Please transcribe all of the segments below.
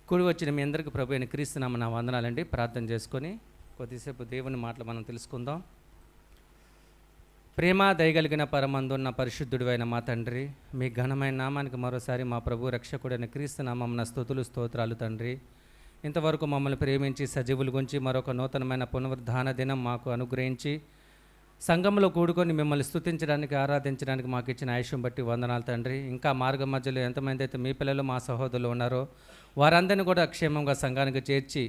కూడి వచ్చిన మీ అందరికీ ప్రభు అయిన క్రీస్తు నామమున నా వందనాలండి. ప్రార్థన చేసుకొని కొద్దిసేపు దేవుని మాటలు మనం తెలుసుకుందాం. ప్రేమ దయగలిగిన పరమందున్న పరిశుద్ధుడు అయిన మా తండ్రి, మీ ఘనమైన నామానికి మరోసారి మా ప్రభు రక్షకుడైన క్రీస్తు నామమున స్తుతులు స్తోత్రాలు తండ్రి. ఇంతవరకు మమ్మల్ని ప్రేమించి సజీవుల గురించి మరొక నూతనమైన పునరుద్ధాన దినం మాకు అనుగ్రహించి సంఘంలో కూడుకొని మిమ్మల్ని స్తుతించడానికి ఆరాధించడానికి మాకు ఇచ్చిన ఆయుష్యం బట్టి వందనాలు తండ్రి. ఇంకా మార్గం మధ్యలో ఎంతమంది అయితే మీ పిల్లలు మా సహోదరులు ఉన్నారో వారందరినీ కూడా క్షేమంగా సంఘానికి చేర్చి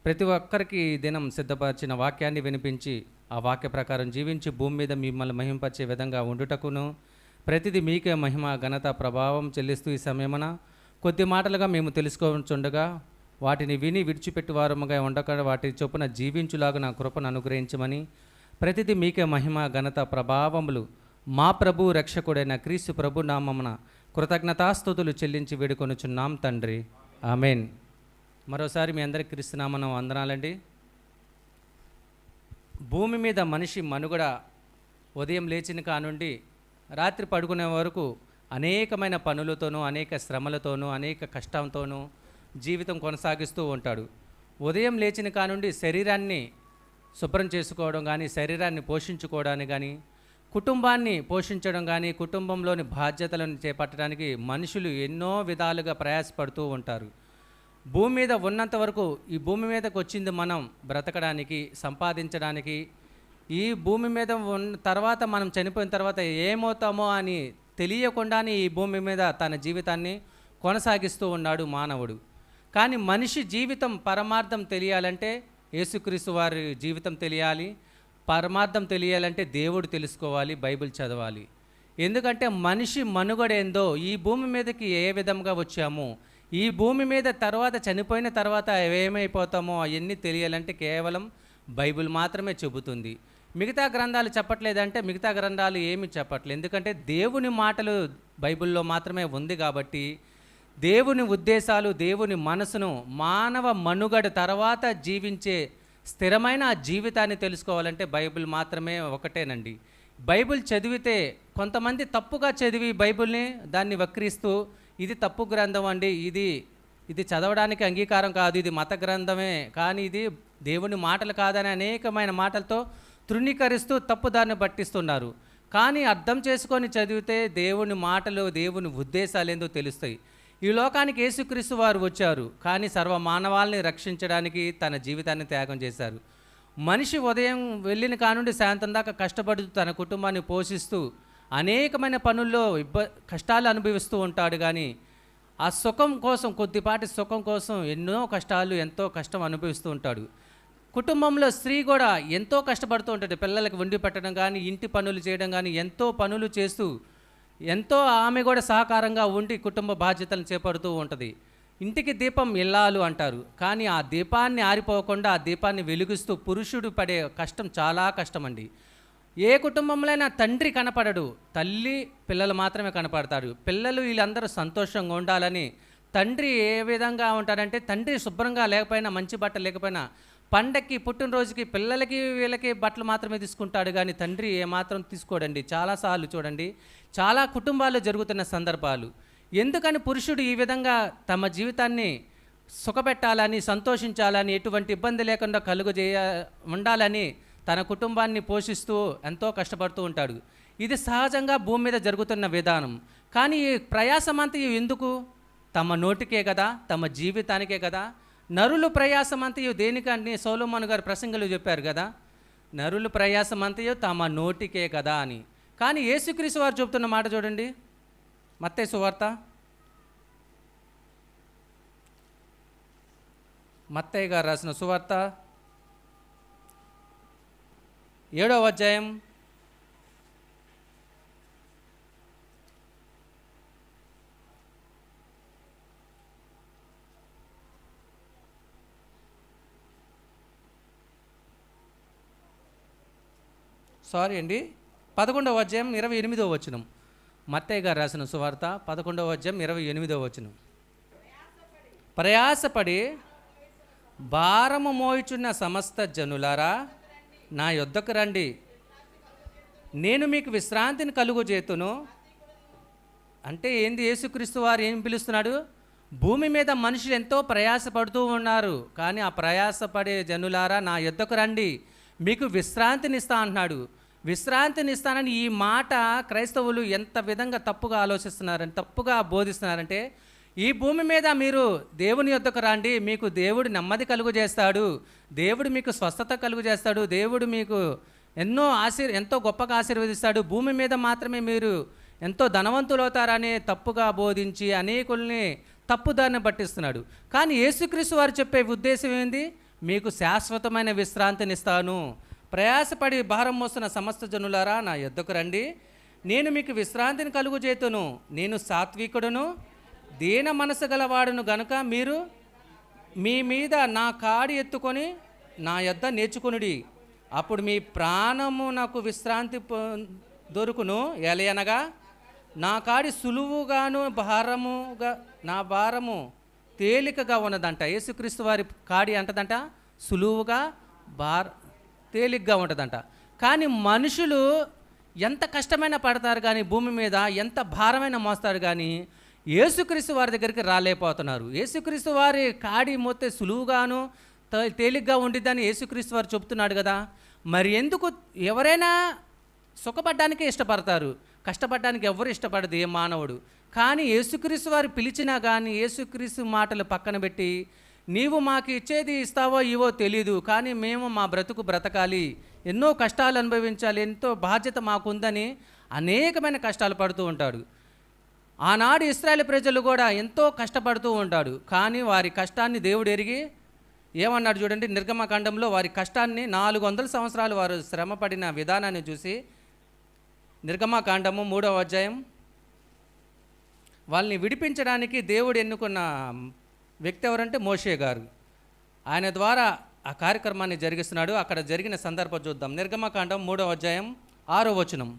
ప్రతి ఒక్కరికి ఈ దినం సిద్ధపరిచిన వాక్యాన్ని వినిపించి ఆ వాక్య ప్రకారం జీవించి భూమి మీద మిమ్మల్ని మహింపరిచే విధంగా ఉండుటకును ప్రతిదీ మీకే మహిమ ఘనత ప్రభావం చెల్లిస్తూ ఈ సమయమున కొద్ది మాటలుగా మేము తెలుసుకోవచ్చుండగా వాటిని విని విడిచిపెట్టి వారముగా ఉండక వాటి చొప్పున జీవించులాగా నా కృపను అనుగ్రహించమని ప్రతిదీ మీకే మహిమ ఘనత ప్రభావములు మా ప్రభు రక్షకుడైన క్రీస్తు ప్రభు నామమున కృతజ్ఞతాస్తుతులు చెల్లించి వేడుకొనుచున్నాం తండ్రి, ఆమెన్. మరోసారి మీ అందరికీ క్రీస్తు నామమున వందనాలండి. భూమి మీద మనిషి మనుగడ ఉదయం లేచిన కానుండి రాత్రి పడుకునే వరకు అనేకమైన పనులతోనూ అనేక శ్రమలతోనూ అనేక కష్టంతోనూ జీవితం కొనసాగిస్తూ ఉంటాడు. ఉదయం లేచిన కానుండి శరీరాన్ని శుభ్రం చేసుకోవడం కానీ, శరీరాన్ని పోషించుకోవడానికి కానీ, కుటుంబాన్ని పోషించడం కానీ, కుటుంబంలోని బాధ్యతలను చేపట్టడానికి మనుషులు ఎన్నో విధాలుగా ప్రయాసపడుతూ ఉంటారు. భూమి మీద ఉన్నంత వరకు ఈ భూమి మీదకి వచ్చింది మనం బ్రతకడానికి, సంపాదించడానికి. ఈ భూమి మీద ఉన్న తర్వాత మనం చనిపోయిన తర్వాత ఏమవుతామో అని తెలియకుండానే ఈ భూమి మీద తన జీవితాన్ని కొనసాగిస్తూ ఉన్నాడు మానవుడు. కానీ మనిషి జీవితం పరమార్థం తెలియాలంటే యేసుక్రీస్తు వారి జీవితం తెలియాలి. పరమార్థం తెలియాలంటే దేవుడు తెలుసుకోవాలి, బైబిల్ చదవాలి. ఎందుకంటే మనిషి మనుగడ ఏందో, ఈ భూమి మీదకి ఏ విధంగా వచ్చాము, ఈ భూమి మీద తర్వాత చనిపోయిన తర్వాత ఏమైపోతామో అవన్నీ తెలియాలంటే కేవలం బైబిల్ మాత్రమే చెబుతుంది. మిగతా గ్రంథాలు చెప్పట్లేదంటే మిగతా గ్రంథాలు ఏమి చెప్పట్లేదు. ఎందుకంటే దేవుని మాటలు బైబిల్లో మాత్రమే ఉంది కాబట్టి దేవుని ఉద్దేశాలు, దేవుని మనసును మానవ మనుగడ తర్వాత జీవించే స్థిరమైన ఆ జీవితాన్ని తెలుసుకోవాలంటే బైబిల్ మాత్రమే ఒకటేనండి. బైబిల్ చదివితే కొంతమంది తప్పుగా చదివి బైబిల్ని దాన్ని వక్రిస్తూ ఇది తప్పు గ్రంథం అండి, ఇది చదవడానికి అంగీకారం కాదు, ఇది మత గ్రంథమే, కానీ ఇది దేవుని మాటలు కాదని అనేకమైన మాటలతో తృణీకరిస్తూ తప్పుదారిని పట్టిస్తున్నారు. కానీ అర్థం చేసుకొని చదివితే దేవుని మాటలు, దేవుని ఉద్దేశాలు ఏందో తెలుస్తాయి. ఈ లోకానికి యేసుక్రీస్తు వారు వచ్చారు, కానీ సర్వమానవాల్ని రక్షించడానికి తన జీవితాన్ని త్యాగం చేశారు. మనిషి ఉదయం వెళ్ళిన కానుండి సాయంత్రం దాకా కష్టపడుతూ తన కుటుంబాన్ని పోషిస్తూ అనేకమైన పనుల్లో కష్టాలు అనుభవిస్తూ ఉంటాడు. కానీ ఆ సుఖం కోసం, కొద్దిపాటి సుఖం కోసం ఎంతో కష్టం అనుభవిస్తూ ఉంటాడు. కుటుంబంలో స్త్రీ కూడా ఎంతో కష్టపడుతూ ఉంటుంది. పిల్లలకి వండి పెట్టడం కానీ, ఇంటి పనులు చేయడం కానీ, ఎంతో పనులు చేస్తూ ఎంతో ఆమె కూడా సహకారంగా ఉండి కుటుంబ బాధ్యతలను చేపడుతూ ఉంటుంది. ఇంటికి దీపం ఇల్లాలు అంటారు, కానీ ఆ దీపాన్ని ఆరిపోకుండా ఆ దీపాన్ని వెలిగిస్తూ పురుషుడు పడే కష్టం చాలా కష్టమండి. ఏ కుటుంబంలోనైనా తండ్రి కనపడడు, తల్లి పిల్లలు మాత్రమే కనపడతాడు. పిల్లలు వీళ్ళందరూ సంతోషంగా ఉండాలని తండ్రి ఏ విధంగా ఉంటాడంటే, తండ్రి శుభ్రంగా లేకపోయినా, మంచి బట్ట లేకపోయినా, పండక్కి పుట్టినరోజుకి పిల్లలకి వీళ్ళకి బట్టలు మాత్రమే తీసుకుంటాడు, కానీ తండ్రి ఏమాత్రం తీసుకోడండి. చాలాసార్లు చూడండి, చాలా కుటుంబాల్లో జరుగుతున్న సందర్భాలు. ఎందుకని పురుషుడు ఈ విధంగా తమ జీవితాన్ని సుఖపెట్టాలని, సంతోషించాలని, ఎటువంటి ఇబ్బంది లేకుండా ఉండాలని తన కుటుంబాన్ని పోషిస్తూ ఎంతో కష్టపడుతూ ఉంటాడు. ఇది సహజంగా భూమి మీద జరుగుతున్న విధానం. కానీ ఈ ప్రయాసమంతా ఎందుకు? తమ నోటికే కదా, తమ జీవితానికే కదా. నరులు ప్రయాసమంతయు దేనికంటే సొలొమోను గారు ప్రసంగంలో చెప్పారు కదా, నరులు ప్రయాసమంతయు తమ నోటికే కదా అని. కానీ యేసుక్రీస్తు వారు చెబుతున్న మాట చూడండి, మత్తయి సువార్త, మత్తయి గారు రాసిన సువార్త 7వ అధ్యాయం 11వ అధ్యాయం 28వ వచనం. మత్తయి గారు రాసిన సువార్త 11వ అధ్యాయం 28వ వచనం. ప్రయాసపడి భారము మోయుచున్న సమస్త జనులారా నా యొద్దకు రండి, నేను మీకు విశ్రాంతిని కలుగజేతును. అంటే ఏంది? యేసుక్రీస్తు వారు ఏం పిలుస్తున్నాడు? భూమి మీద మనుషులు ఎంతో ప్రయాసపడుతూ ఉన్నారు, కానీ ఆ ప్రయాసపడే జనులారా నా యొద్దకు రండి, మీకు విశ్రాంతినిస్తా అంటున్నాడు. విశ్రాంతినిస్తానని ఈ మాట క్రైస్తవులు ఎంత విధంగా తప్పుగా ఆలోచిస్తున్నారంటే, తప్పుగా బోధిస్తున్నారంటే, ఈ భూమి మీద మీరు దేవుని యొద్దకు రండి, మీకు దేవుడు నెమ్మది కలుగు చేస్తాడు, దేవుడు మీకు స్వస్థత కలుగు చేస్తాడు, దేవుడు మీకు ఎంతో గొప్పగా ఆశీర్వదిస్తాడు, భూమి మీద మాత్రమే మీరు ఎంతో ధనవంతులవుతారని తప్పుగా బోధించి అనేకుల్ని తప్పుదారిని పట్టిస్తున్నాడు. కానీ యేసుక్రీస్తు వారు చెప్పే ఉద్దేశం ఏంది? మీకు శాశ్వతమైన విశ్రాంతినిస్తాను, ప్రయాసపడి భారం మోస్తున్న సమస్త జనులారా నా యొద్దకు రండి, నేను మీకు విశ్రాంతిని కలుగు చేతును, నేను సాత్వికుడును దీన మనసు గలవాడును గనుక మీరు మీ మీద నా కాడి ఎత్తుకొని నా యొద్ద నేర్చుకొనుడి, అప్పుడు మీ ప్రాణము నాకు విశ్రాంతి దొరుకును. ఎలయనగా నా కాడి సులువుగాను నా భారము తేలికగా ఉన్నదంట. యేసుక్రీస్తు వారి కాడి అంటదంట సులువుగా తేలికగా ఉంటుందంట. కానీ మనుషులు ఎంత కష్టమైన పడతారు, కానీ భూమి మీద ఎంత భారమైన మోస్తారు, కానీ యేసుక్రీస్తు వారి దగ్గరికి రాలేకపోతున్నారు. యేసుక్రీస్తు వారి కాడి మోస్తే సులువుగాను తేలిగ్గా ఉండిద్దని యేసుక్రీస్తు వారు చెప్తున్నాడు కదా. మరి ఎందుకు ఎవరైనా సుఖపడ్డానికే ఇష్టపడతారు, కష్టపడడానికి ఎవరు ఇష్టపడదు ఏ మానవుడు. కానీ యేసుక్రీస్తు వారు పిలిచినా కానీ యేసుక్రీస్తు మాటలు పక్కన పెట్టి, నీవు మాకు ఇచ్చేది ఇస్తావో ఇవో తెలీదు, కానీ మేము మా బ్రతుకు బ్రతకాలి, ఎన్నో కష్టాలు అనుభవించాలి, ఎంతో బాధ్యత మాకుందని అనేకమైన కష్టాలు పడుతూ ఉంటాడు. ఆనాడు ఇశ్రాయేలు ప్రజలు కూడా ఎంతో కష్టపడుతూ ఉంటాడు, కానీ వారి కష్టాన్ని దేవుడు ఎరిగి ఏమన్నాడు చూడండి. నిర్గమకాండంలో వారి కష్టాన్ని 400 సంవత్సరాలు వారు శ్రమపడిన విధానాన్ని చూసి, నిర్గమకాండము 3వ అధ్యాయం, వాళ్ళని విడిపించడానికి దేవుడు ఎన్నుకున్న వ్యక్తి ఎవరంటే మోషే గారు. ఆయన ద్వారా ఆ కార్యక్రమాన్ని జరిగిస్తున్నాడు. అక్కడ జరిగిన సందర్భం చూద్దాం. నిర్గమకాండం 3వ అధ్యాయం 6వ వచనం.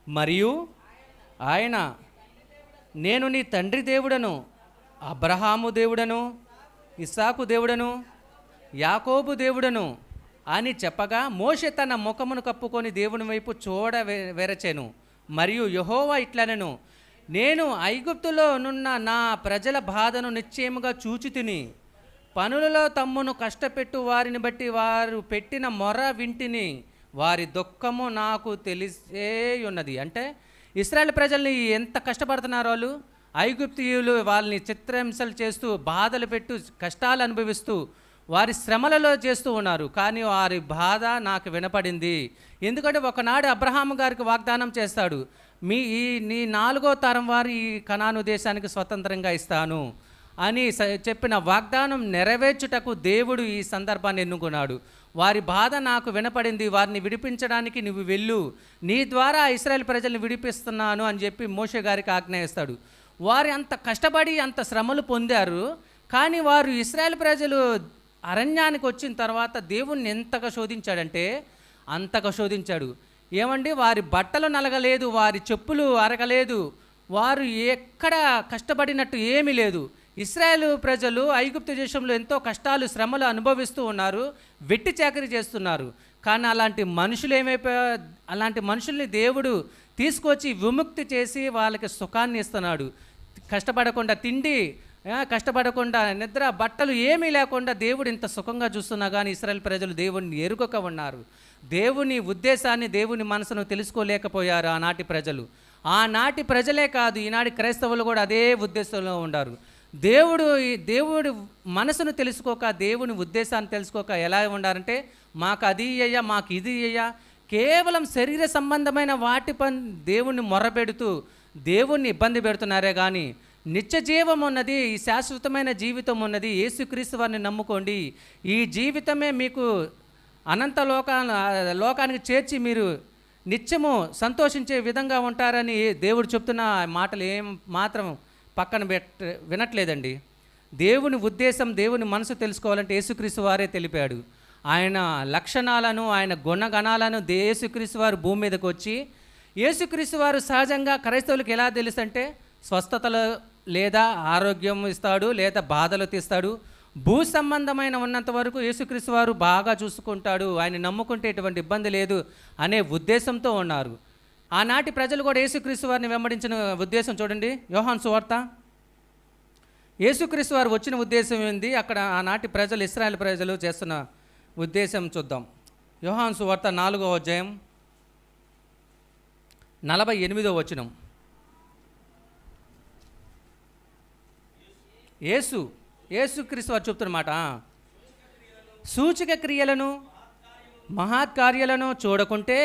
మరియు ఆయన, నేను నీ తండ్రి దేవుడను, అబ్రహాము దేవుడను, ఇస్సాకు దేవుడను, యాకోబు దేవుడను అని చెప్పగా, మోషే తన ముఖమును కప్పుకొని దేవుని వైపు వెరచెను. మరియు యెహోవా ఇట్లనెను, నేను ఐగుప్తులో నున్న నా ప్రజల బాధను నిశ్చయముగా చూచితిని, పనులలో తమ్మును కష్టపెట్టు వారిని బట్టి వారు పెట్టిన మొర వింటిని, వారి దుఃఖము నాకు తెలిసే ఉన్నది. అంటే ఇశ్రాయేలు ప్రజల్ని ఎంత కష్టపడుతున్నారు వాళ్ళు. ఐగుప్తీయులు వాళ్ళని చిత్రహింసలు చేస్తూ, బాధలు పెట్టు, కష్టాలు అనుభవిస్తూ, వారి శ్రమలలో చేస్తూ ఉన్నారు. కానీ వారి బాధ నాకు వినపడింది. ఎందుకంటే ఒకనాడు అబ్రహాము గారికి వాగ్దానం చేస్తాడు, నీ 4వ తరం వారు ఈ కనాను దేశానికి స్వతంత్రంగా ఇస్తాను అని చెప్పిన వాగ్దానం నెరవేర్చుటకు దేవుడు ఈ సందర్భాన్ని ఎన్నుకున్నాడు. వారి బాధ నాకు వినపడింది, వారిని విడిపించడానికి నువ్వు వెళ్ళు, నీ ద్వారా ఇశ్రాయేలు ప్రజల్ని విడిపిస్తున్నాను అని చెప్పి మోషే గారికి ఆజ్ఞాయిస్తాడు. వారు అంత కష్టపడి అంత శ్రమలు పొందారు, కానీ వారు ఇశ్రాయేలు ప్రజలు అరణ్యానికి వచ్చిన తర్వాత దేవుణ్ణి ఎంతగా శోధించాడంటే అంతగా శోధించాడు. ఏమండి, వారి బట్టలు నలగలేదు, వారి చెప్పులు అరగలేదు, వారు ఎక్కడ కష్టపడినట్టు ఏమీ లేదు. ఇశ్రాయేలు ప్రజలు ఐగుప్తు దేశంలో ఎంతో కష్టాలు శ్రమలు అనుభవిస్తూ ఉన్నారు, వెట్టి చాకరీ చేస్తున్నారు. కానీ అలాంటి మనుషులు అలాంటి మనుషుల్ని దేవుడు తీసుకొచ్చి విముక్తి చేసి వాళ్ళకి సుఖాన్ని ఇస్తున్నాడు. కష్టపడకుండా తిండి, కష్టపడకుండా నిద్ర, బట్టలు ఏమీ లేకుండా దేవుడు ఇంత సుఖంగా చూస్తున్నా కానీ ఇశ్రాయేలు ప్రజలు దేవుడిని ఎరుగక ఉన్నారు. దేవుని ఉద్దేశాన్ని, దేవుని మనసును తెలుసుకోలేకపోయారు ఆనాటి ప్రజలు. ఆనాటి ప్రజలే కాదు, ఈనాటి క్రైస్తవులు కూడా అదే ఉద్దేశంలో ఉన్నారు. దేవుడు మనసును తెలుసుకోక, దేవుని ఉద్దేశాన్ని తెలుసుకోక ఎలా ఉండారంటే, మాకు అది అయ్యా, మాకు ఇది అయ్యా, కేవలం శరీర సంబంధమైన వాటి దేవుణ్ణి మొర్రపెడుతూ దేవుణ్ణి ఇబ్బంది పెడుతున్నారే కానీ నిత్య జీవం ఉన్నది, ఈ శాశ్వతమైన జీవితం ఉన్నది, యేసుక్రీస్తు వారిని నమ్ముకోండి, ఈ జీవితమే మీకు అనంత లోకానికి చేర్చి మీరు నిత్యము సంతోషించే విధంగా ఉంటారని దేవుడు చెప్తున్న మాటలు ఏం మాత్రం పక్కన వినట్లేదండి. దేవుని ఉద్దేశం, దేవుని మనసు తెలుసుకోవాలంటే యేసుక్రీస్తు వారే తెలిపాడు. ఆయన లక్షణాలను, ఆయన గుణగణాలను యేసుక్రీస్తు వారు భూమి మీదకి వచ్చి, యేసుక్రీస్తు వారు సహజంగా క్రైస్తవులకు ఎలా తెలుసు అంటే, స్వస్థతలు లేదా ఆరోగ్యం ఇస్తాడు, లేదా బాధలు తీస్తాడు, భూ సంబంధమైన ఉన్నంత వరకు యేసుక్రీస్తు వారు బాగా చూసుకుంటాడు, ఆయన నమ్ముకుంటే ఎటువంటి ఇబ్బంది లేదు అనే ఉద్దేశంతో ఉన్నారు. ఆనాటి ప్రజలు కూడా యేసుక్రీస్తు వారిని వెంబడించిన ఉద్దేశం చూడండి. యోహాను సువార్త. యేసుక్రీస్తు వారు వచ్చిన ఉద్దేశం ఏంది, అక్కడ ఆనాటి ప్రజలు, ఇశ్రాయేల్ ప్రజలు చేస్తున్న ఉద్దేశం చూద్దాం. యోహాను సువార్త 4వ అధ్యాయం 48వ వచనం. యేసుక్రీస్తు వారు చెప్తున్నమాట, సూచక క్రియలను మహత్కార్యాలను చూడకుంటే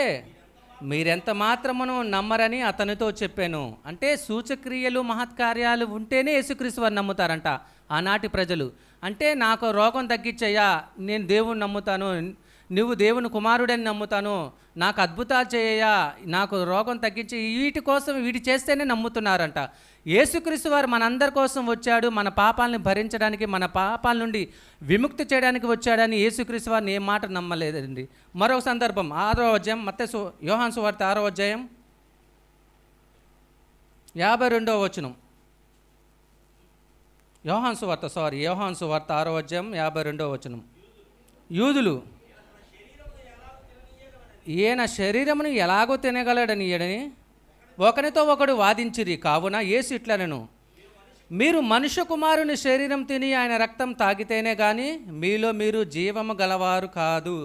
మీరెంత మాత్రమును నమ్మరని అతనితో చెప్పాను. అంటే సూచక్రియలు మహత్కార్యాలు ఉంటేనే యేసుక్రీస్తు వారు నమ్ముతారంట ఆనాటి ప్రజలు. అంటే నాకు రోగం తగ్గించయ్యా, నేను దేవుని నమ్ముతాను, నువ్వు దేవుని కుమారుడని నమ్ముతాను, నాకు అద్భుతాలు చేయయ్యా, నాకు రోగం తగ్గించి, వీటి కోసం వీటి చేస్తేనే నమ్ముతున్నారంట. యేసుక్రీస్తు వారు మనందరి కోసం వచ్చాడు, మన పాపాలని భరించడానికి, మన పాపాల నుండి విముక్తి చేయడానికి వచ్చాడని యేసుక్రీస్తు వారిని ఏ మాట నమ్మలేదండి. మరొక సందర్భం 6వ అధ్యాయం యోహాను సువార్త 6వ అధ్యాయం 52వ వచనం. యోహాను సువార్త 6వ అధ్యాయం 52వ వచనం. యూదులు ఈయన శరీరమును ఎలాగో తినగలడని ఒకరితో ఒకడు వాదించిరి. కావున యేసు ఇట్లనెను, మీరు మనుష్య కుమారుని శరీరం తిని ఆయన రక్తం తాగితేనే కానీ మీలో మీరు జీవము గలవారు కాదు.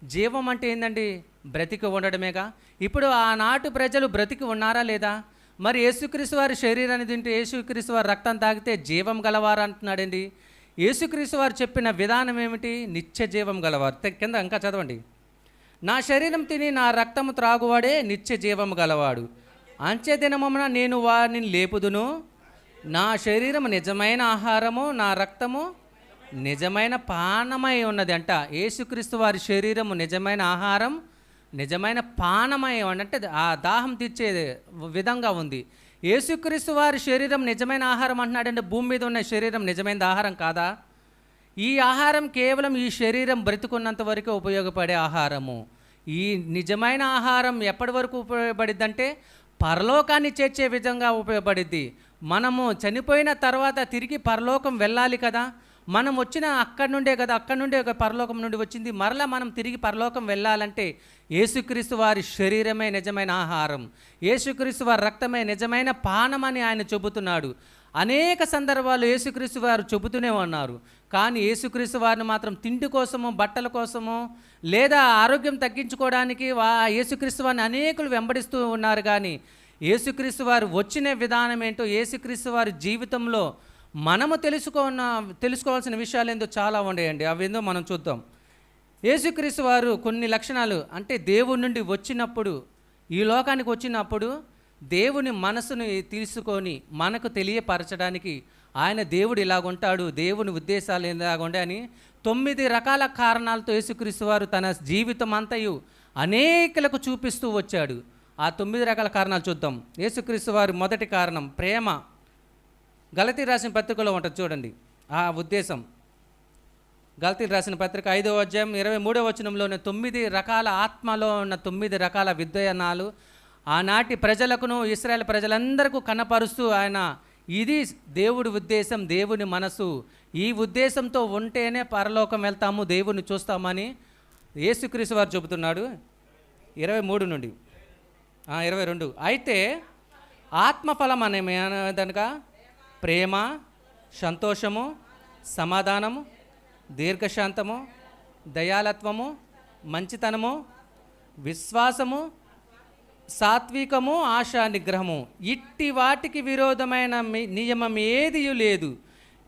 జీవం అంటే ఏందండి? బ్రతికి ఉండడమేగా. ఇప్పుడు ఆనాటి ప్రజలు బ్రతికి ఉన్నారా లేదా? మరి యేసుక్రీస్తు వారి శరీరాన్ని తింటే, యేసుక్రీస్తు వారి రక్తం తాగితే జీవం గలవారు అంటున్నాడండి. యేసుక్రీస్తు వారు చెప్పిన విధానం ఏమిటి? నిత్య జీవం గలవారు. కింద ఇంకా చదవండి. నా శరీరం తిని నా రక్తము త్రాగువాడే నిత్య జీవము గలవాడు, అంచె దినమున నేను వారిని లేపుదును. నా శరీరము నిజమైన ఆహారము, నా రక్తము నిజమైన పానమై ఉన్నది అంట. యేసుక్రీస్తు వారి శరీరము నిజమైన ఆహారం, నిజమైన పానమై అంటే ఆ దాహం తీర్చే విధంగా ఉంది. యేసుక్రీస్తు వారి శరీరం నిజమైన ఆహారం అంటున్నాడంటే భూమి మీద ఉన్న శరీరం నిజమైన ఆహారం కాదా? ఈ ఆహారం కేవలం ఈ శరీరం బ్రతుకున్నంత వరకు ఉపయోగపడే ఆహారము. ఈ నిజమైన ఆహారం ఎప్పటి వరకు ఉపయోగపడిద్దంటే పరలోకాన్ని చేర్చే విధంగా ఉపయోగపడిద్ది. మనము చనిపోయిన తర్వాత తిరిగి పరలోకం వెళ్ళాలి కదా. మనం వచ్చిన అక్కడి నుండే పరలోకం నుండి వచ్చింది. మరలా మనం తిరిగి పరలోకం వెళ్ళాలంటే యేసుక్రీస్తు వారి శరీరమే నిజమైన ఆహారం, యేసుక్రీస్తు వారి రక్తమే నిజమైన పానమని ఆయన చెబుతున్నాడు. అనేక సందర్భాలు యేసుక్రీస్తు వారు చెబుతూనే ఉన్నారు. కానీ యేసుక్రీస్తు వారిని మాత్రం తిండి కోసము, బట్టల కోసము, లేదా ఆరోగ్యం తగ్గించుకోవడానికి యేసుక్రీస్తు వారిని అనేకులు వెంబడిస్తూ ఉన్నారు. కానీ యేసుక్రీస్తు వారు వచ్చిన విధానం ఏంటో, యేసుక్రీస్తు వారి జీవితంలో మనము తెలుసుకోవాల్సిన విషయాలు ఏందో చాలా ఉండేయండి. అవి ఏందో మనం చూద్దాం. యేసుక్రీస్తు వారు కొన్ని లక్షణాలు, అంటే దేవుడి నుండి వచ్చినప్పుడు, ఈ లోకానికి వచ్చినప్పుడు దేవుని మనసుని తీసుకొని మనకు తెలియపరచడానికి ఆయన దేవుడు ఇలాగుంటాడు, దేవుని ఉద్దేశాలు ఇలాగుండే అని 9 రకాల కారణాలతో యేసుక్రీస్తు వారు తన జీవితం అంతయు అనేకులకు చూపిస్తూ వచ్చాడు. ఆ 9 రకాల కారణాలు చూద్దాం. యేసుక్రీస్తు వారి మొదటి కారణం ప్రేమ. గలతీ రాసిన పత్రికలో ఉంటుంది చూడండి ఆ ఉద్దేశం. గలతీ రాసిన పత్రిక 5వ అధ్యాయం 23వ వచనంలోని 9 రకాల ఆత్మలో ఉన్న 9 రకాల విద్యనాలు ఆనాటి ప్రజలకును ఇశ్రాయేల్ ప్రజలందరికీ కనపరుస్తూ ఆయన ఇది దేవుడి ఉద్దేశం, దేవుని మనసు, ఈ ఉద్దేశంతో ఉంటేనే పరలోకం వెళ్తాము, దేవుని చూస్తామని యేసుక్రీస్తు వారు చెబుతున్నాడు. 23 నుండి 22. అయితే ఆత్మఫలం అనేదనగా ప్రేమ, సంతోషము, సమాధానము, దీర్ఘశాంతము, దయాలత్వము, మంచితనము, విశ్వాసము, సాత్వికము, ఆశా నిగ్రహము. ఇట్టి వాటికి విరోధమైన నియమం ఏది లేదు.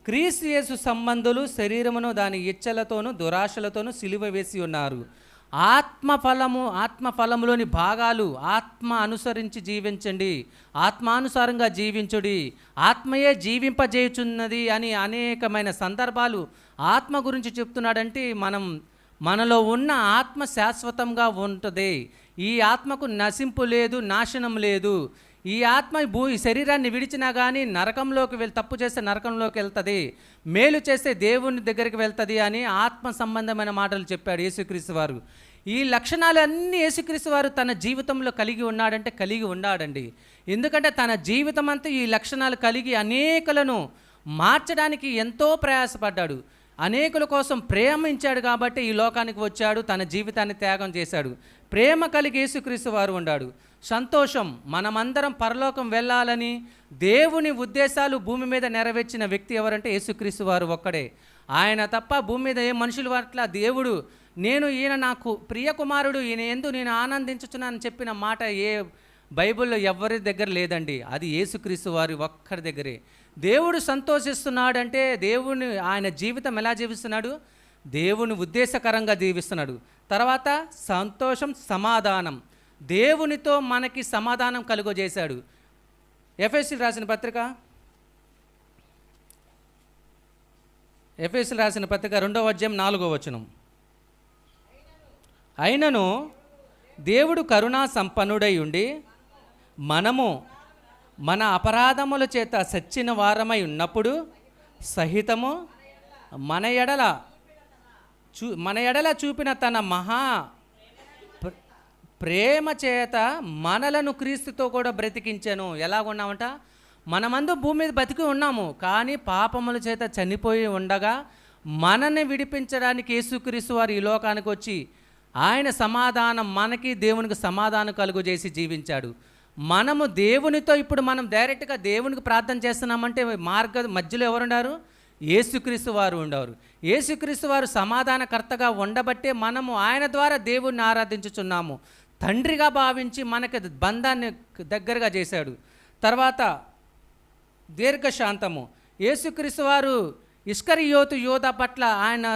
క్రీస్తు యేసు సంబంధులు శరీరమును దాని ఇచ్చలతోనూ దురాశలతోనూ సిలువ వేసి ఉన్నారు. ఆత్మఫలములోని భాగాలు ఆత్మ అనుసరించి జీవించండి, ఆత్మానుసారంగా జీవించుడి, ఆత్మయే జీవింపజేయుచున్నది అని అనేకమైన సందర్భాలు ఆత్మ గురించి చెప్తున్నాడంటే మనలో ఉన్న ఆత్మ శాశ్వతంగా ఉంటుంది. ఈ ఆత్మకు నశింపు లేదు, నాశనం లేదు. ఈ ఆత్మ ఈ శరీరాన్ని విడిచినా కానీ నరకంలోకి తప్పు చేస్తే నరకంలోకి వెళ్తుంది, మేలు చేస్తే దేవుని దగ్గరికి వెళ్తుంది అని ఆత్మ సంబంధమైన మాటలు చెప్పాడు యేసుక్రీస్తు వారు. ఈ లక్షణాలన్నీ యేసుక్రీస్తు వారు తన జీవితంలో కలిగి ఉన్నాడండి. ఎందుకంటే తన జీవితం అంతా ఈ లక్షణాలు కలిగి అనేకులను మార్చడానికి ఎంతో ప్రయాసపడ్డాడు. అనేకుల కోసం ప్రేమించాడు కాబట్టి ఈ లోకానికి వచ్చాడు, తన జీవితాన్ని త్యాగం చేశాడు. ప్రేమ కలిగి యేసుక్రీస్తు వారు ఉన్నాడు. సంతోషం. మనమందరం పరలోకం వెళ్ళాలని దేవుని ఉద్దేశాలు భూమి మీద నెరవేర్చిన వ్యక్తి ఎవరంటే యేసుక్రీస్తు వారు ఒక్కడే. ఆయన తప్ప భూమి మీద ఏ మనుషుల పట్ల దేవుడు ఈయన నాకు ప్రియ కుమారుడు, ఈయన యందు నేను ఆనందించుచున్నానని చెప్పిన మాట ఏ బైబిల్లో ఎవరి దగ్గర లేదండి. అది యేసుక్రీస్తు వారి ఒక్కరి దగ్గరే. దేవుడు సంతోషిస్తున్నాడంటే ఆయన జీవితం ఎలా జీవిస్తున్నాడు? దేవుని ఉద్దేశకరంగా జీవిస్తున్నాడు. తర్వాత సంతోషం, సమాధానం. దేవునితో మనకి సమాధానం కలుగజేశాడు. ఎఫెసీయులకు రాసిన పత్రిక 2వ అధ్యాయం 4వ వచనం. అయినను దేవుడు కరుణా సంపన్నుడై ఉండి మనము మన అపరాధముల చేత సచ్చిన వారమై ఉన్నప్పుడు సహితము మన ఎడల చూపిన తన మహా ప్రేమ చేత మనలను క్రీస్తుతో కూడా బ్రతికించాను. ఎలాగున్నామంట? మనమందు భూమి మీద బతికి ఉన్నాము, కానీ పాపముల చేత చనిపోయి ఉండగా మనల్ని విడిపించడానికి యేసుక్రీస్తు వారు ఈ లోకానికి వచ్చి ఆయన సమాధానం, మనకి దేవునికి సమాధానం కలుగజేసి జీవించాడు. మనము దేవునితో ఇప్పుడు మనం డైరెక్ట్గా దేవునికి ప్రార్థన చేస్తున్నామంటే మధ్యలో ఎవరున్నారు? యేసుక్రీస్తు వారు ఉండేవారు. యేసుక్రీస్తు వారు సమాధానకర్తగా ఉండబట్టే మనము ఆయన ద్వారా దేవుణ్ణి ఆరాధించుచున్నాము. తండ్రిగా భావించి మనకి బంధాన్ని దగ్గరగా చేశాడు. తర్వాత దీర్ఘశాంతము. యేసుక్రీస్తు వారు ఇస్కరియోతు యోధ పట్ల ఆయన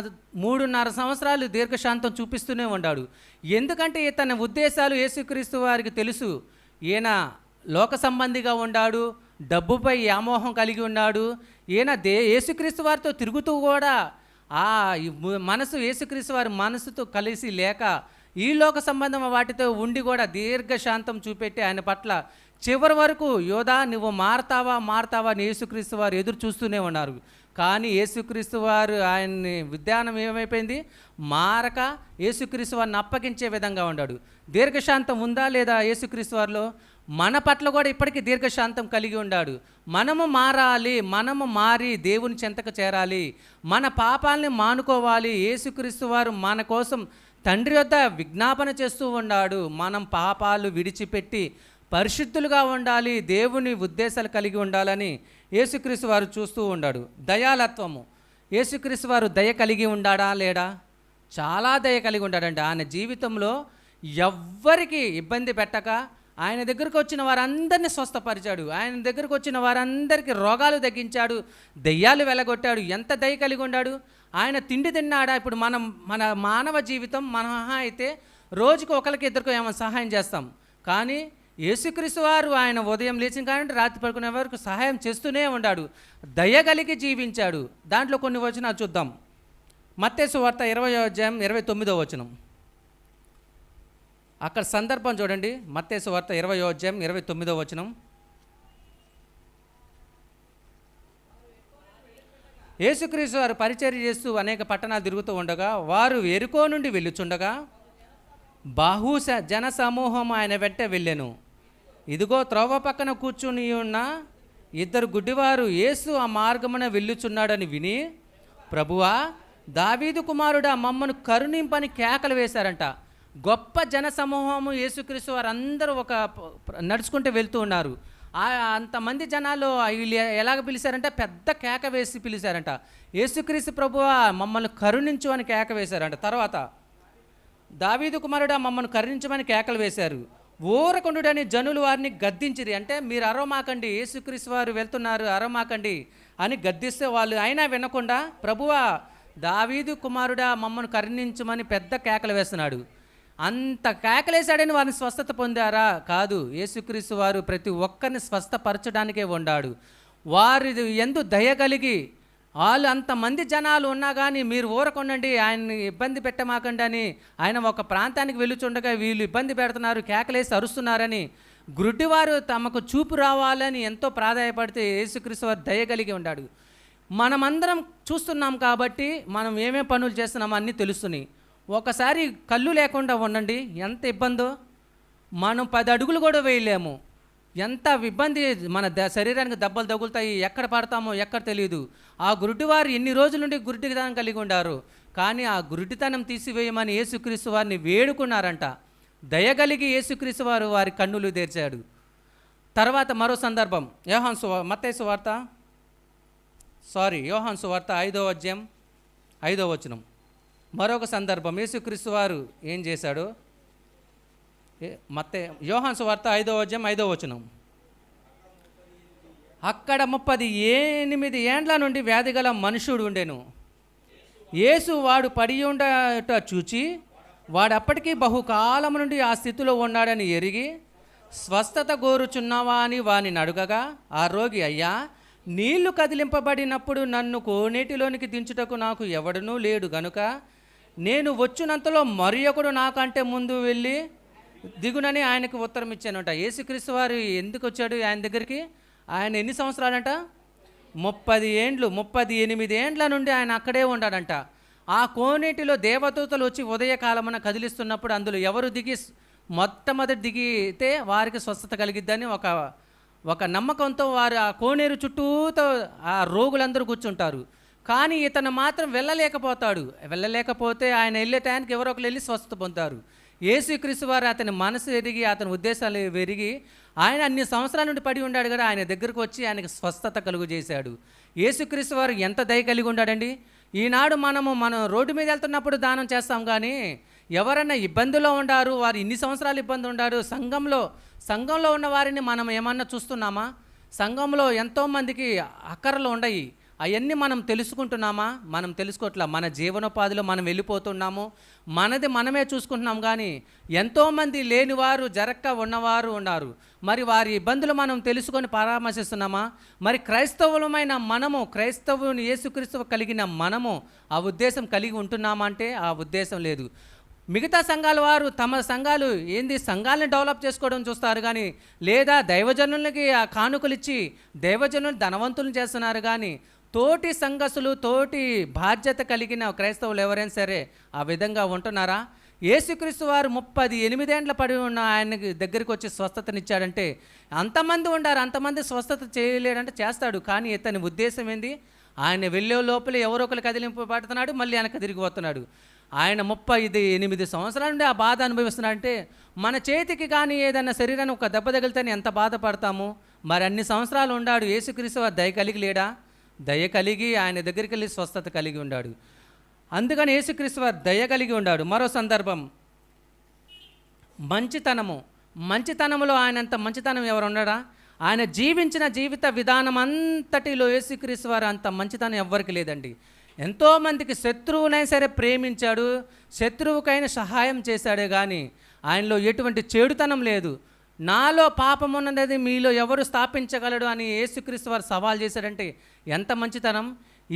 3.5 సంవత్సరాలు దీర్ఘశాంతం చూపిస్తూనే ఉన్నాడు. ఎందుకంటే తన ఉద్దేశాలు యేసుక్రీస్తు వారికి తెలుసు. ఈయన లోక సంబంధిగా ఉన్నాడు, డబ్బుపై వ్యామోహం కలిగి ఉన్నాడు. ఈయన యేసుక్రీస్తు వారితో తిరుగుతూ కూడా ఆ మనసు యేసుక్రీస్తు వారి మనసుతో కలిసి లేక ఈ లోక సంబంధం వాటితో ఉండి కూడా దీర్ఘశాంతం చూపెట్టి ఆయన పట్ల చివరి వరకు యోధా నువ్వు మారతావా అని యేసుక్రీస్తు వారు ఎదురు చూస్తూనే ఉన్నారు. కానీ యేసుక్రీస్తు వారు ఆయన్ని విధానం ఏమైపోయింది? మారక యేసుక్రీస్తు వారిని అప్పగించే విధంగా ఉన్నాడు. దీర్ఘశాంతం ఉందా లేదా యేసుక్రీస్తు వారిలో? మన పట్ల కూడా ఇప్పటికీ దీర్ఘశాంతం కలిగి ఉన్నాడు. మనము మారాలి, మనము మారి దేవుని చెంతకు చేరాలి, మన పాపాలని మానుకోవాలి. యేసుక్రీస్తు వారు మన కోసం తండ్రి వద్ద విజ్ఞాపన చేస్తూ ఉన్నాడు. మనం పాపాలు విడిచిపెట్టి పరిశుద్ధులుగా ఉండాలి, దేవుని ఉద్దేశాలు కలిగి ఉండాలని యేసుక్రీస్తు వారు చూస్తూ ఉన్నాడు. దయాలత్వము. యేసుక్రీస్తు వారు దయ కలిగి ఉండాడా లేడా? చాలా దయ కలిగి ఉన్నాడండి. ఆయన జీవితంలో ఎవ్వరికి ఇబ్బంది పెట్టక ఆయన దగ్గరకు వచ్చిన వారందరినీ స్వస్థపరిచాడు. ఆయన దగ్గరకు వచ్చిన వారందరికీ రోగాలు తగ్గించాడు, దెయ్యాలు వెలగొట్టాడు. ఎంత దయ కలిగి ఉన్నాడు? ఆయన తిండి తిన్నాడా? ఇప్పుడు మన మానవ జీవితం అయితే రోజుకు ఒకరికి ఇద్దరికి ఏమైనా సహాయం చేస్తాం, కానీ యేసుక్రీస్తు వారు ఆయన ఉదయం లేచిన కానీ రాత్రి పడుకునే వరకు సహాయం చేస్తూనే ఉన్నాడు. దయ కలిగి జీవించాడు. దాంట్లో కొన్ని వచనాలు చూద్దాం. మత్తయి సువార్త 20వ అధ్యాయం 29వ వచనం. అక్కడ సందర్భం చూడండి. మత్తయి సువార్త 20వ అధ్యాయం 29వ వచనం. యేసుక్రీస్తు వారు పరిచర్య చేస్తూ అనేక పట్టణాలు తిరుగుతూ ఉండగా వారు యెరికో నుండి వెళ్ళుచుండగా జన సమూహం ఆయన వెంట వెళ్ళెను. ఇదిగో త్రోవ పక్కన కూర్చుని ఉన్న 2 గుడ్డివారు యేసు ఆ మార్గమున వెళ్ళుచున్నాడని విని, ప్రభువా దావీదు కుమారుడా మమ్మను కరుణింపని కేకలు వేశారంట. గొప్ప జన సమూహము యేసుక్రీస్తు వారు అందరూ నడుచుకుంటూ వెళ్తూ ఉన్నారు. అంతమంది జనాలు వీళ్ళు ఎలాగ పిలిచారంటే పెద్ద కేక వేసి పిలిచారంట. యేసుక్రీస్తు ప్రభువా మమ్మల్ని కరుణించు అని కేక వేశారంట. తర్వాత దావీదు కుమారుడా మమ్మల్ని కరుణించమని కేకలు వేశారు. ఊరకుండుడని జనులు వారిని గద్దించిరి. అంటే మీరు అరవమాకండి, యేసుక్రీస్తు వారు వెళ్తున్నారు అరవమాకండి అని గద్దిస్తే వాళ్ళు అయినా వినకుండా ప్రభువా దావీదు కుమారుడా మమ్మల్ని కరుణించమని పెద్ద కేకలు వేస్తున్నాడు. అంత కేకలేశాడని వారిని స్వస్థత పొందారా? కాదు. యేసుక్రీస్తు వారు ప్రతి ఒక్కరిని స్వస్థపరచడానికే ఉన్నాడు. వారి యందు దయ కలిగి వాళ్ళు అంతమంది జనాలు ఉన్నా కానీ మీరు ఊరకొండండి, ఆయన్ని ఇబ్బంది పెట్టమాకండి అని ఆయన ఒక ప్రాంతానికి వెళ్ళుచుండగా వీళ్ళు ఇబ్బంది పెడుతున్నారు, కేకలేసి అరుస్తున్నారని గుడ్డివారు తమకు చూపు రావాలని ఎంతో ప్రాధాయపడితే యేసుక్రీస్తు వారు దయ కలిగి ఉన్నాడు. మనమందరం చూస్తున్నాం కాబట్టి మనం ఏమేం పనులు చేస్తున్నామో అన్నీ తెలుస్తున్నాయి. ఒకసారి కళ్ళు లేకుండా ఉండండి, ఎంత ఇబ్బందో. మనం 10 అడుగులు కూడా వేయలేము. ఎంత ఇబ్బంది, మన శరీరానికి దెబ్బలు తగులుతాయి, ఎక్కడ పడతామో ఎక్కడ తెలియదు. ఆ గురుడివారు ఎన్ని రోజుల నుండి గురుడితనం కలిగి ఉండారు, కానీ ఆ గురుడితనం తీసివేయమని యేసుక్రీస్తు వారిని వేడుకున్నారంట. దయగలిగి యేసుక్రీస్తు వారు వారి కన్నులు తెరిచాడు. తర్వాత మరో సందర్భం యోహాను సువార్త 5వ అధ్యాయం 5వ వచనం. మరొక సందర్భం యేసుక్రీస్తు వారు ఏం చేశాడో యోహాను సువార్త 5వ అధ్యాయం 5వ వచనం. అక్కడ 38 ఏండ్ల నుండి వ్యాధి గల మనుషుడు ఉండెను. యేసు వాడు పడి ఉండట చూచి వాడప్పటికీ బహుకాలం నుండి ఆ స్థితిలో ఉన్నాడని ఎరిగి స్వస్థత కోరుచున్నావా అని వానిని అడుగగా ఆ రోగి, అయ్యా, నీళ్లు కదిలింపబడినప్పుడు నన్ను కోనేటిలోనికి దించుటకు నాకు ఎవడనూ లేడు గనుక నేను వచ్చినంతలో మరి ఒకడు నాకంటే ముందు వెళ్ళి దిగునని ఆయనకు ఉత్తరం ఇచ్చానంట. యేసుక్రీస్తు వారు ఎందుకు వచ్చాడు ఆయన దగ్గరికి? ఆయన ఎన్ని సంవత్సరాలంట? 38 ఏండ్ల నుండి ఆయన అక్కడే ఉన్నాడంట. ఆ కోనేటిలో దేవదూతలు వచ్చి ఉదయకాలమున కదిలిస్తున్నప్పుడు అందులో ఎవరు మొట్టమొదటి దిగితే వారికి స్వస్థత కలిగిద్దని ఒక నమ్మకంతో వారు ఆ కోనేరు చుట్టూతో ఆ రోగులందరూ కూర్చుంటారు. కానీ ఇతను మాత్రం వెళ్ళలేకపోతే ఆయన వెళ్ళే టైంకి ఎవరో ఒకరు వెళ్ళి స్వస్థత పొందుతారు. యేసుక్రీస్తు వారు అతని మనసు ఎరిగి అతని ఉద్దేశాలు ఎరిగి ఆయన అన్ని సంవత్సరాల నుండి పడి ఉన్నాడు కదా, ఆయన దగ్గరకు వచ్చి ఆయనకు స్వస్థత కలుగు చేశాడు. యేసుక్రీస్తు వారు ఎంత దయ కలిగి ఉన్నాడండి. ఈనాడు మనం రోడ్డు మీద వెళ్తున్నప్పుడు దానం చేస్తాం, కానీ ఎవరన్నా ఇబ్బందులో ఉండారు, వారు ఇన్ని సంవత్సరాలు ఇబ్బంది ఉండారు, సంఘంలో ఉన్న వారిని మనం ఏమన్నా చూస్తున్నామా? సంఘంలో ఎంతోమందికి అక్కరలు ఉన్నాయి, అవన్నీ మనం తెలుసుకుంటున్నామా? మనం తెలుసుకోవట్లా. మన జీవనోపాధిలో మనం వెళ్ళిపోతున్నాము, మనది మనమే చూసుకుంటున్నాం. కానీ ఎంతోమంది లేనివారు జరక్క ఉన్నవారు ఉన్నారు. మరి వారి ఇబ్బందులు మనం తెలుసుకొని పరామర్శిస్తున్నామా? మరి క్రైస్తవులమైన మనము, క్రైస్తవుని యేసుక్రీస్తు కలిగిన మనము ఆ ఉద్దేశం కలిగి ఉంటున్నామా అంటే ఆ ఉద్దేశం లేదు. మిగతా సంఘాల వారు తమ సంఘాలను డెవలప్ చేసుకోవడం చూస్తారు, కానీ లేదా దైవజనులకి ఆ కానుకలు ఇచ్చి దైవజనులు ధనవంతులను చేస్తున్నారు. కానీ తోటి సంఘసులు, తోటి బాధ్యత కలిగిన క్రైస్తవులు ఎవరైనా సరే ఆ విధంగా ఉంటున్నారా? యేసుక్రీస్తు వారు 38 ఏండ్ల పడి ఉన్న ఆయన దగ్గరికి వచ్చి స్వస్థతనిచ్చాడంటే అంతమంది ఉండారు, అంతమంది స్వస్థత చేయలేడంటే చేస్తాడు. కానీ ఇతని ఉద్దేశం ఏంది? ఆయన వెళ్ళే లోపల ఎవరో ఒకరు కదిలింపబడుతున్నాడు, మళ్ళీ వెనక్కి తిరిగి వస్తున్నాడు. ఆయన 38 సంవత్సరాల నుండి ఆ బాధ అనుభవిస్తున్నాడంటే మన చేతికి కానీ ఏదైనా శరీరాన్ని ఒక దెబ్బ తగిలితేనే ఎంత బాధపడతాము. మరి అన్ని సంవత్సరాలు ఉన్నాడు యేసుక్రీస్తు వారు దయ కలిగి లేడా? దయ కలిగి ఆయన దగ్గరికి వెళ్ళి స్వస్థత కలిగి ఉన్నాడు. అందుకని యేసుక్రీస్తు వారు దయ కలిగి ఉన్నాడు. మరో సందర్భం మంచితనములో ఆయనంత మంచితనం ఎవరు ఉన్నాడా? ఆయన జీవించిన జీవిత విధానం అంతటిలో యేసుక్రీస్తు వారు అంత మంచితనం ఎవ్వరికి లేదండి. ఎంతోమందికి శత్రువునైనా సరే ప్రేమించాడు, శత్రువుకైనా సహాయం చేశాడే, కానీ ఆయనలో ఎటువంటి చెడుతనం లేదు. నాలో పాపం ఉన్నది మీలో ఎవరు స్థాపించగలడు అని యేసుక్రీస్తు వారు సవాల్ చేశాడంటే ఎంత మంచితనం!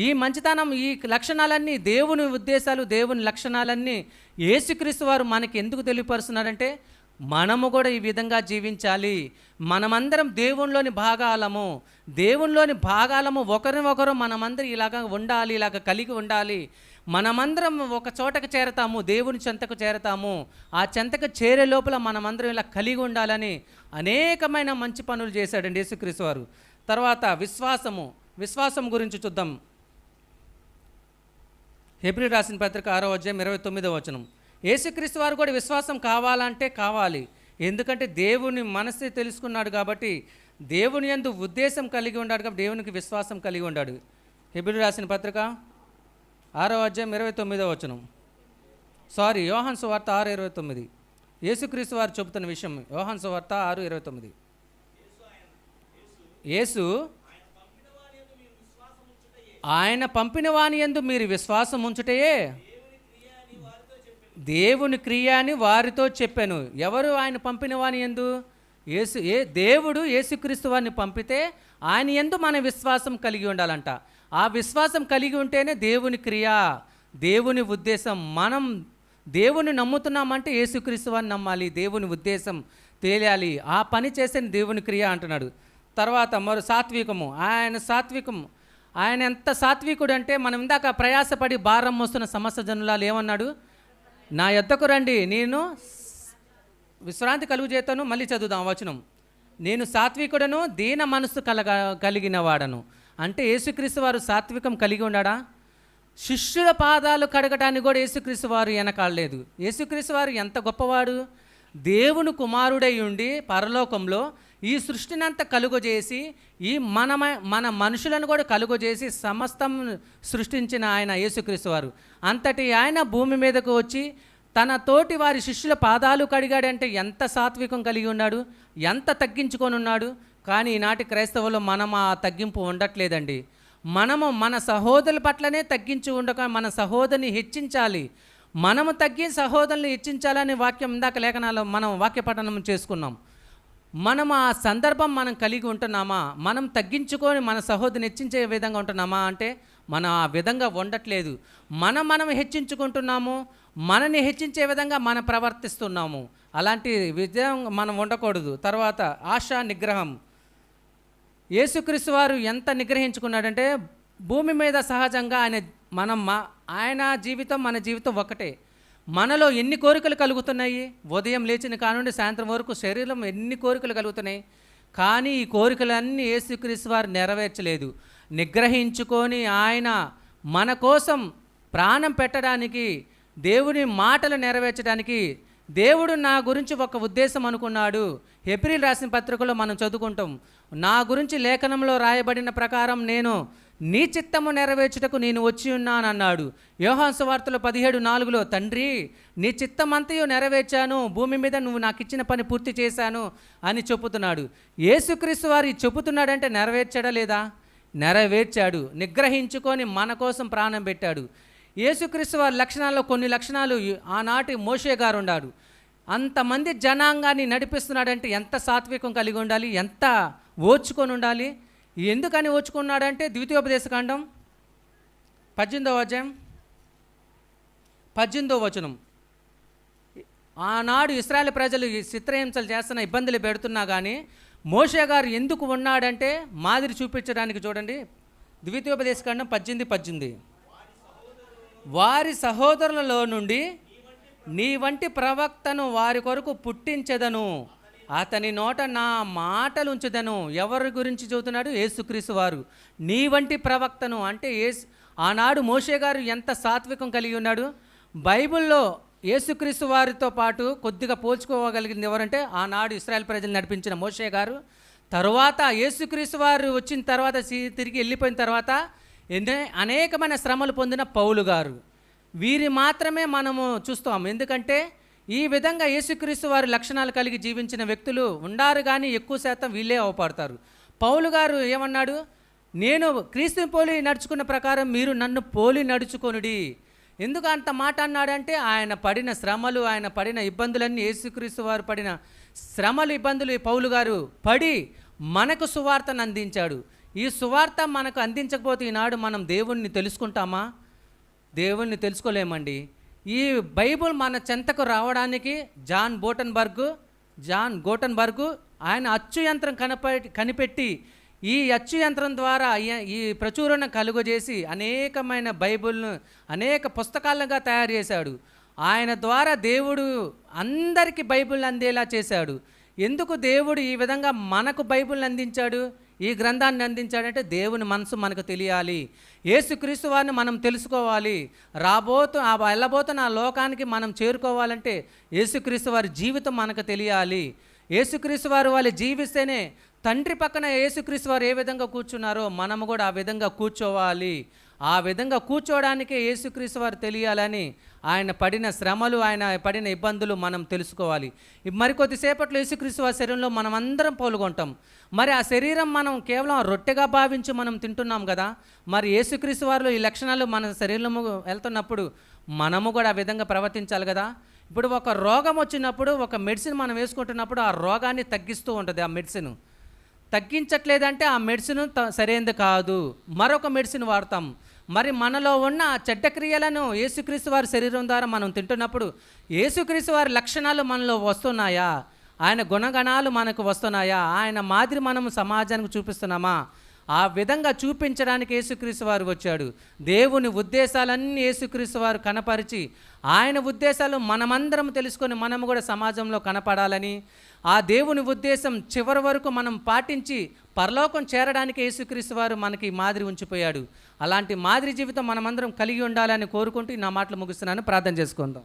ఈ మంచితనం, ఈ లక్షణాలన్నీ, దేవుని ఉద్దేశాలు, దేవుని లక్షణాలన్నీ యేసుక్రీస్తు వారు మనకి ఎందుకు తెలియపరుస్తున్నాడంటే మనము కూడా ఈ విధంగా జీవించాలి. మనమందరం దేవునిలోని భాగాలము, ఒకరినొకరు మనమందరం ఇలాగ ఉండాలి, ఇలాగ కలిగి ఉండాలి. మనమందరం ఒక చోటకు చేరతాము, దేవుని చెంతకు చేరతాము. ఆ చెంతకు చేరే లోపల మనమందరం ఇలా కలిగి ఉండాలని అనేకమైన మంచి పనులు చేశాడండి యేసుక్రీస్తు వారు. తర్వాత విశ్వాసం గురించి చూద్దాం. హెబ్రీ రాసిన పత్రిక 6వ అధ్యాయం 29వ వచనం. యేసుక్రీస్తు వారు కూడా విశ్వాసం కావాలంటే కావాలి. ఎందుకంటే దేవుని మనసు తెలుసుకున్నాడు కాబట్టి, దేవుని యందు ఉద్దేశం కలిగి ఉన్నాడు కాబట్టి దేవునికి విశ్వాసం కలిగి ఉన్నాడు. హెబ్రీ రాసిన పత్రిక 6వ అధ్యాయం 29వ వచనం. యోహాను సువార్త 6:29. యేసుక్రీస్తు వారు చెబుతున్న విషయం యోహాను సువార్త 6:29. యేసు ఆయన పంపిన వాని యందు మీరు విశ్వాసం ఉంచుటయే దేవుని క్రియ అని వారితో చెప్పాను. ఎవరు ఆయన పంపిన వాని యందు? దేవుడు యేసుక్రీస్తు వారిని పంపితే ఆయన యందు మన విశ్వాసం కలిగి ఉండాలంట. ఆ విశ్వాసం కలిగి ఉంటేనే దేవుని క్రియ, దేవుని ఉద్దేశం. మనం దేవుని నమ్ముతున్నామంటే యేసుక్రీస్తు వారిని నమ్మాలి, దేవుని ఉద్దేశం తెలియాలి. ఆ పని చేస్తే దేవుని క్రియ అంటున్నాడు. తర్వాత మరో ఆయన ఎంత సాత్వికుడు అంటే, మనం ఇందాక ప్రయాసపడి భారం మోస్తున్న సమస్త జనులాలు ఏమన్నాడు? నా యొద్దకు రండి, నేను విశ్రాంతి కలుగు చేస్తాను. మళ్ళీ చదువుదాం వచనం. నేను సాత్వికుడను, దీన మనస్సు కలిగిన వాడను. అంటే యేసుక్రీస్తు వారు సాత్వికం కలిగి ఉన్నాడా? శిష్యుల పాదాలు కడగటానికి కూడా యేసుక్రీస్తు వారు వెనకాడలేదు. యేసుక్రీస్తు వారు ఎంత గొప్పవాడు! దేవుని కుమారుడై ఉండి పరలోకంలో ఈ సృష్టినంతా కలుగజేసి మన మనుషులను కూడా కలుగజేసి సమస్తం సృష్టించిన ఆయన యేసుక్రీస్తు వారు. అంతటి ఆయన భూమి మీదకు వచ్చి తన తోటి వారి శిష్యుల పాదాలు కడిగాడంటే ఎంత సాత్వికం కలిగి ఉన్నాడు, ఎంత తగ్గించుకొని ఉన్నాడు. కానీ ఈనాటి క్రైస్తవులు మనం ఆ తగ్గింపు ఉండట్లేదండి. మనము మన సహోదరుల పట్లనే తగ్గించి ఉండక మన సహోదరిని హెచ్చించాలి. మనము తగ్గి సహోదరుని హెచ్చించాలని వాక్యం ఇందాక లేఖనాలు మనం వాక్య పఠనం చేసుకున్నాం. మనం ఆ సందర్భం మనం కలిగి ఉంటున్నామా? మనం తగ్గించుకొని మన సహోదరిని హెచ్చించే విధంగా ఉంటున్నామా అంటే మనం ఆ విధంగా ఉండట్లేదు. మనం హెచ్చించుకుంటున్నాము, మనని హెచ్చించే విధంగా మనం ప్రవర్తిస్తున్నాము. అలాంటి విధంగా మనం ఉండకూడదు. తర్వాత ఆశ నిగ్రహం. యేసుక్రీస్తు వారు ఎంత నిగ్రహించుకున్నాడంటే భూమి మీద సహజంగా ఆయన జీవితం మన జీవితం ఒకటే. మనలో ఎన్ని కోరికలు కలుగుతున్నాయి? ఉదయం లేచిన కానుండి సాయంత్రం వరకు శరీరం ఎన్ని కోరికలు కలుగుతున్నాయి. కానీ ఈ కోరికలన్నీ యేసుక్రీస్తు వారు నెరవేర్చలేదు. నిగ్రహించుకొని ఆయన మన కోసం ప్రాణం పెట్టడానికి, దేవుని మాటలు నెరవేర్చడానికి దేవుడు నా గురించి ఒక ఉద్దేశం అనుకున్నాడు. హెబ్రీయులు రాసిన పత్రికలో మనం చదువుకుంటాం, నా గురించి లేఖనంలో రాయబడిన ప్రకారం నేను నీ చిత్తము నెరవేర్చుటకు నేను వచ్చి ఉన్నాను అన్నాడు. యోహాను సువార్తలో 17:4 తండ్రి నీ చిత్తమంతయు నెరవేర్చాను, భూమి మీద నువ్వు నాకు ఇచ్చిన పని పూర్తి చేశాను అని చెప్పుతున్నాడు. యేసుక్రీస్తు వారు చెప్పుతున్నాడంటే నెరవేర్చాడా లేదా? నెరవేర్చాడు. నిగ్రహించుకొని మన కోసం ప్రాణం పెట్టాడు. యేసుక్రీస్తు వారి లక్షణాల్లో కొన్ని లక్షణాలు ఆనాటి మోషే గారు ఉన్నాడు. అంతమంది జనాంగాన్ని నడిపిస్తున్నాడంటే ఎంత సాత్వికం కలిగి ఉండాలి, ఎంత ఓర్చుకొని ఉండాలి. ఎందుకని ఓర్చుకున్నాడంటే ద్వితీయోపదేశకాండం 18వ అధ్యాయం 18వ వచనం. ఆనాడు ఇశ్రాయేలు ప్రజలు చిత్రహింసలు చేస్తున్న ఇబ్బందులు పెడుతున్నా కానీ మోషే గారు ఎందుకు ఉన్నాడంటే మాదిరి చూపించడానికి. చూడండి, ద్వితీయోపదేశకాండం 18:18 వారి సహోదరులలో నుండి నీ వంటి ప్రవక్తను వారి కొరకు పుట్టించెదను, అతని నోట నా మాటలు ఉంచుదను. ఎవరి గురించి చెబుతున్నాడు? యేసుక్రీస్తు వారు. నీ వంటి ప్రవక్తను అంటే ఆనాడు మోషే గారు ఎంత సాత్వికం కలిగి ఉన్నాడు. బైబిల్లో యేసుక్రీస్తు వారితో పాటు కొద్దిగా పోల్చుకోగలిగింది ఎవరంటే ఆనాడు ఇశ్రాయేల్ ప్రజలు నడిపించిన మోషే గారు. తర్వాత యేసుక్రీస్తు వారు వచ్చిన తర్వాత తిరిగి వెళ్ళిపోయిన తర్వాత అనేకమైన శ్రమలు పొందిన పౌలు గారు. వీరి మాత్రమే మనము చూస్తాం. ఎందుకంటే ఈ విధంగా యేసుక్రీస్తు వారి లక్షణాలు కలిగి జీవించిన వ్యక్తులు ఉండారు, కానీ ఎక్కువ శాతం వీళ్ళే అవపడతారు. పౌలు గారు ఏమన్నాడు? నేను క్రీస్తుని పోలి నడుచుకున్న ప్రకారం మీరు నన్ను పోలి నడుచుకొనుడి. ఎందుకు అంత మాట అన్నాడంటే ఆయన పడిన శ్రమలు, ఆయన పడిన ఇబ్బందులన్నీ, యేసుక్రీస్తు వారు పడిన శ్రమలు ఇబ్బందులు పౌలు గారు పడి మనకు సువార్తను అందించాడు. ఈ సువార్త మనకు అందించకపోతే ఈనాడు మనం దేవుణ్ణి తెలుసుకుంటామా? దేవుణ్ణి తెలుసుకోలేమండి. ఈ బైబుల్ మన చెంతకు రావడానికి జాన్ గోటన్బర్గ్ ఆయన అచ్చు యంత్రం కనిపెట్టి ఈ అచ్చు యంత్రం ద్వారా ఈ ప్రచురణ కలుగజేసి అనేకమైన బైబుల్ను అనేక పుస్తకాలుగా తయారు చేశాడు. ఆయన ద్వారా దేవుడు అందరికీ బైబిల్ అందేలా చేశాడు. ఎందుకు దేవుడు ఈ విధంగా మనకు బైబిల్ని అందించాడు, ఈ గ్రంథాన్ని అందించాడంటే దేవుని మనసు మనకు తెలియాలి, యేసుక్రీస్తు వారిని మనం తెలుసుకోవాలి, వెళ్ళబోతున్న ఆ లోకానికి మనం చేరుకోవాలంటే యేసుక్రీస్తు వారి జీవితం మనకు తెలియాలి. యేసుక్రీస్తు వారు వాళ్ళు జీవిస్తేనే తండ్రి పక్కన యేసుక్రీస్తు వారు ఏ విధంగా కూర్చున్నారో మనము కూడా ఆ విధంగా కూర్చోవాలి. ఆ విధంగా కూర్చోవడానికే యేసుక్రీస్తు వారు తెలియాలని ఆయన పడిన శ్రమలు, ఆయన పడిన ఇబ్బందులు మనం తెలుసుకోవాలి. మరికొద్దిసేపట్లో యేసుక్రీస్తు వారి శరీరంలో మనం అందరం పాల్గొంటాం. మరి ఆ శరీరం మనం కేవలం రొట్టెగా భావించి మనం తింటున్నాం కదా. మరి యేసుక్రీస్తు వారిలో ఈ లక్షణాలు మన శరీరంలో వెళ్తున్నప్పుడు మనము కూడా ఆ విధంగా ప్రవర్తించాలి కదా. ఇప్పుడు ఒక రోగం వచ్చినప్పుడు ఒక మెడిసిన్ మనం వేసుకుంటున్నప్పుడు ఆ రోగాన్ని తగ్గిస్తూ ఉంటుంది. ఆ మెడిసిన్ తగ్గించట్లేదంటే ఆ మెడిసిన్ సరైనది కాదు, మరొక మెడిసిన్ వాడతాం. మరి మనలో ఉన్న చెడ్డ క్రియలను యేసుక్రీస్తు వారి శరీరం ద్వారా మనం తింటున్నప్పుడు యేసుక్రీస్తు వారి లక్షణాలు మనలో వస్తున్నాయా, ఆయన గుణగణాలు మనకు వస్తున్నాయా, ఆయన మాదిరి మనం సమాజానికి చూపిస్తున్నామా? ఆ విధంగా చూపించడానికి యేసుక్రీస్తు వారు వచ్చాడు. దేవుని ఉద్దేశాలన్నీ యేసుక్రీస్తు వారు కనపరిచి ఆయన ఉద్దేశాలు మనమందరం తెలుసుకొని మనము కూడా సమాజంలో కనపడాలని, ఆ దేవుని ఉద్దేశం చివరి వరకు మనం పాటించి పరలోకం చేరడానికి యేసుక్రీస్తు వారు మనకి మాదిరి ఉంచిపోయాడు. అలాంటి మాదిరి జీవితం మనమందరం కలిగి ఉండాలని కోరుకుంటూ నా మాటలు ముగిస్తున్నాను. ప్రార్థన చేసుకుందాం.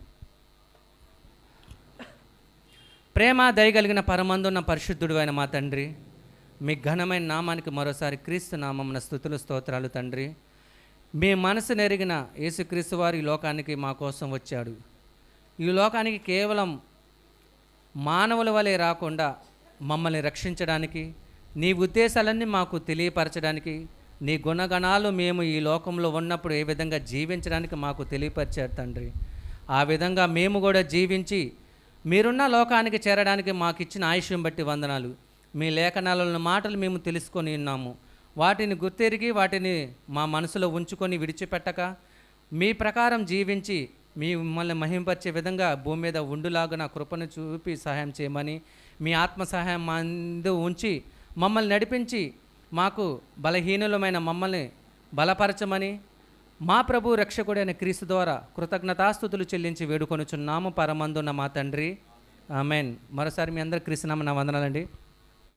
ప్రేమ దయగలిగిన పరమందున్న పరిశుద్ధుడు అయిన మా తండ్రి, మీ ఘనమైన నామానికి మరోసారి క్రీస్తు నామమున స్తుతులు స్తోత్రాలు తండ్రి. మీ మనసు నెరిగిన యేసుక్రీస్తు వారు ఈ లోకానికి మా కోసం వచ్చాడు. ఈ లోకానికి కేవలం మానవుల వలె రాకుండా మమ్మల్ని రక్షించడానికి, నీ ఉద్దేశాలన్నీ మాకు తెలియపరచడానికి, నీ గుణగణాలు మేము ఈ లోకంలో ఉన్నప్పుడు ఏ విధంగా జీవించడానికి మాకు తెలియపరిచారు తండ్రి. ఆ విధంగా మేము కూడా జీవించి మీరున్న లోకానికి చేరడానికి మాకు ఇచ్చిన ఆయుష్యం బట్టి వందనాలు. మీ లేఖనాలలో మాటలు మేము తెలుసుకొని ఉన్నాము. వాటిని గుర్తెరిగి వాటిని మా మనసులో ఉంచుకొని విడిచిపెట్టక మీ ప్రకారం జీవించి మిమ్మల్ని మహింపరిచే విధంగా భూమి మీద ఉండులాగా నా కృపను చూపి సహాయం చేయమని, మీ ఆత్మ సహాయం మా అందు ఉంచి మమ్మల్ని నడిపించి మాకు బలహీనులమైన మమ్మల్ని బలపరచమని మా ప్రభు రక్షకుడైన క్రీస్తు ద్వారా కృతజ్ఞతాస్తుతులు చెల్లించి వేడుకొనుచున్నాము పరమందున్న మా తండ్రి. ఆమెన్. మరోసారి మీ అందరు క్రీస్తు నామమున వందనాలండి.